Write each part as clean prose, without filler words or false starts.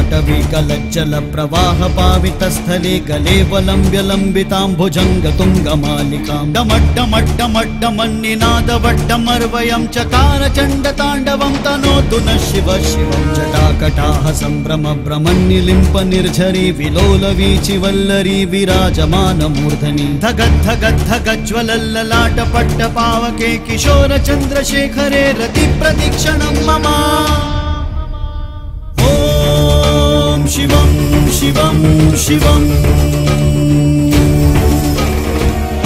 पाटवीकलज्जल प्रवाह पावितस्थले गलेवलम्ब्य लम्बिताम्भुजङ्गतुङ्गमालिकां डमड्डमड्डमड्डमन्निनादवड्डमर्वयं चकार चण्डताण्डवं तनोतु नः शिव शिवं जटाकटाह सम्भ्रम भ्रमन्निलिम्प निर्झरी विलोलवीचि वल्लरी विराजमानमूर्धनि धगद्धगद्धगज्ज्वलल्ललाटपट्टपावके किशोर चन्द्रशेखरे रति प्रतीक्षणं मम ॐ शिवं शिवं शिवम्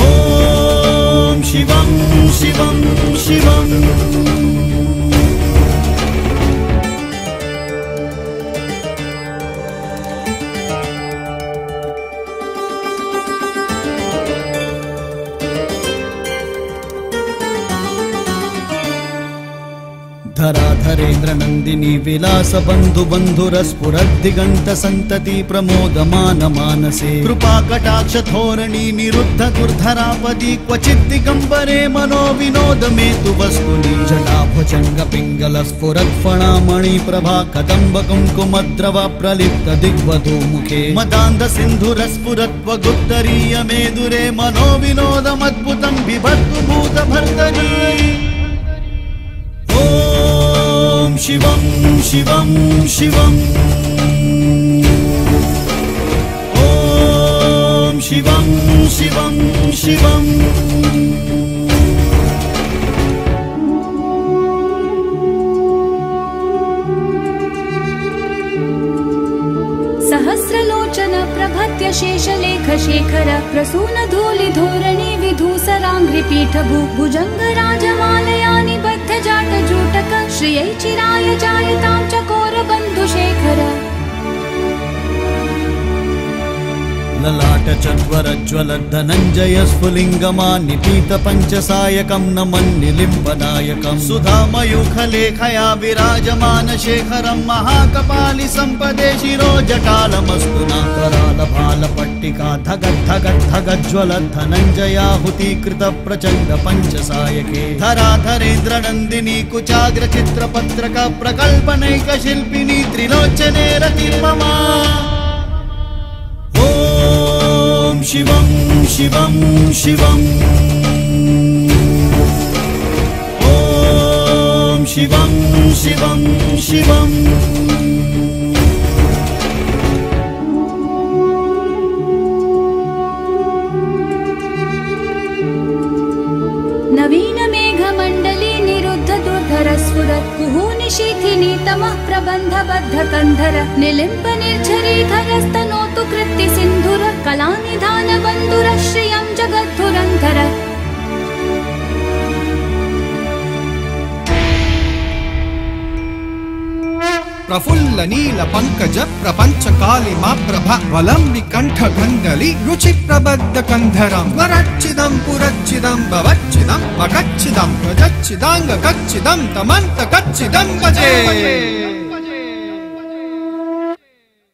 ॐ शिवं शिवं शिवम् धराधरेन्द्र नंदिनी विलास बंधु बंधुरस्फुरद्दिगंत संतति प्रमोदमान मानसे कृपा कटाक्ष धोरणी निरुद्ध दुर्धरापदी क्वचित् दिगंबरे मनो विनोद में तु वस्तुनि जटाभुजंग पिंगल स्फुरत् फणामणि प्रभा कदंब कुंकुमद्रव प्रलिप्त दिग्वधू मुखे मदान्ध सिंधुरस्फुरत् वगुत्तरीय मेदुरे मनो विनोदमद्भुतं बिभर्तु भूत भर्तरी ॐ शिवं शिवं शिवम् ॐ शिवं शिवं शिवम् सहस्रलोचन प्रभत्य शेषलेख शेखर प्रसून धूलि धोरणी विधूसराङ्घ्रिपीठ भुजंग राजमालया निबद्ध जाट जूटक श्रियै चिराय जायतां चकोर बंधु शेखर ललाट चत्वरज्वल धनञ्जय स्फुलिंगमा निपीत पंचसायकं नमन्निलिम्बनायकं सुधामयूखलेखया विराजमान शेखरं महाकपालि संपदे शिरोजटालमस्तुना करालभालपट्टिका धगद्धगद्धगज्ज्वल धनञ्जयाहुतीकृत प्रचण्ड पंचसायके धराधरेन्द्र नन्दिनी कुचाग्र चित्रपत्रक प्रकल्पनैक शिल्पिनी त्रिलोचने रतिर्ममा ॐ शिवं शिवं शिवम् ॐ शिवं शिवं शिवम् नवीन मेघमण्डली निरुद्ध दुर्धरस्फुरत् कुहूनिशीथिनी तमः प्रबन्धबद्ध कन्धर निलिम्ब निर्झरीधरस्तनोतु कृत्ति सिन्धुर कलानिधान बन्धुर श्रियं जगद्धुरन्धर प्रफुल्ल नील पंकज प्रपंच कालिमा प्रभा वलंबि कंठ गंगली रुचि प्रबद्ध कंधरं वरच्चिदं पुरच्चिदं भवच्चिदं मगच्चिदं प्रजच्चिदांग गच्चिदं तमंत गच्चिदं भजे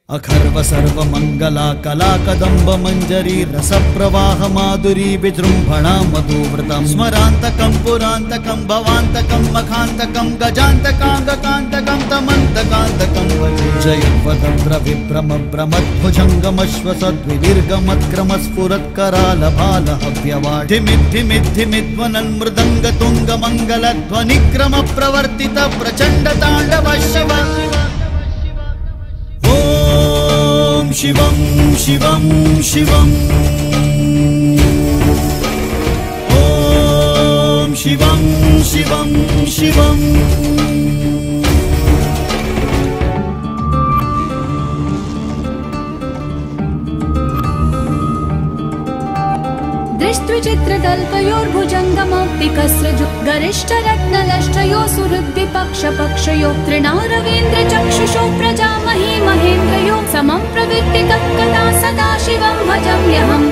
अखर्व सर्व मंगला कला कदंब मंजरी रस प्रवाह माधुरी विजृंभणा मधुव्रतम स्मरांतकं पुरांतकं भवांतकं मखांतकं गजांतकांगकांतकं तमंतकांतकं भजे जयवदन्द्र विभ्रम भ्रमध्वजंगमश्वसद्विदीर्घमत्क्रम स्फुरत्कराल भाल हव्यवाट धिमिद्धिमिद्धिमिद्वनन् मृदंग तुंग मंगल ध्वनिक्रम प्रवर्तित प्रचंड तांडव शिव ॐ शिवं शिवं शिवम् ॐ शिवं शिवं शिवम् दृष्ट्विचित्रतल्पयोर्भुजङ्गमौक्तिकस्रजु गरिष्ठरत्नलष्ट्रयो सुहृद्विपक्षपक्षयो तृणारवीन्द्र चक्षुषो प्रजामही महेन्द्रयो समं प्रवित्तिकं कदा सदा शिवं भजाम्यहम्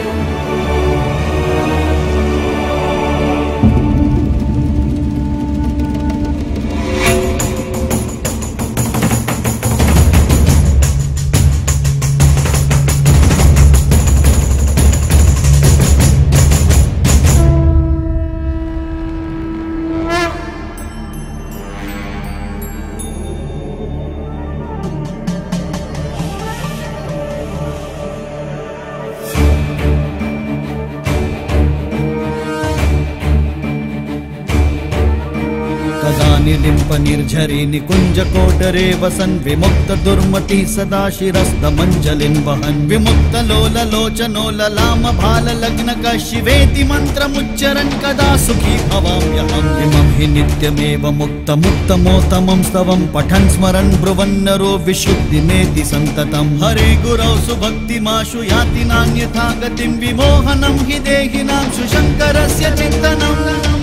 निलिम्प निर्झरि निकुञ्ज कोटरे वसन् विमुक्त दुर्मति सदा शिरस्तमञ्जलिं वहन् विमुक्त लोल लोचनो ललाम भाल लग्नक शिवेति मन्त्रमुच्चरन् कदा सुखी भवाम्यहम् इमं हि नित्यमेव मुक्तमुत्तमोत्तमं स्तवं पठन् स्मरन् ब्रुवन्नरो विशुद्धिमेति सन्ततं हरे गुरौ सुभक्तिमाशु याति नान्यथा गतिं विमोहनं हि देहिनां सुशङ्करस्य चिन्तनम्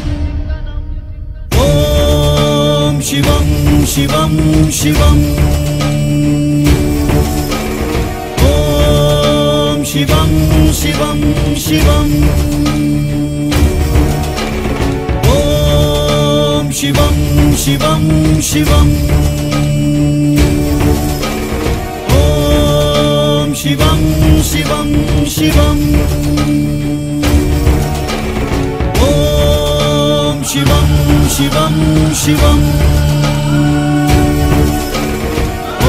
ॐ शिवं शिवं शिवम् ॐ शिवं शिवं शिवम् ॐ शिवं शिवं शिवम् ॐ शिवं शिवं शिवम् ॐ शिवं शिवं शिवम्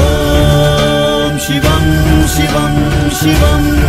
ॐ शिवं शिवं शिवम्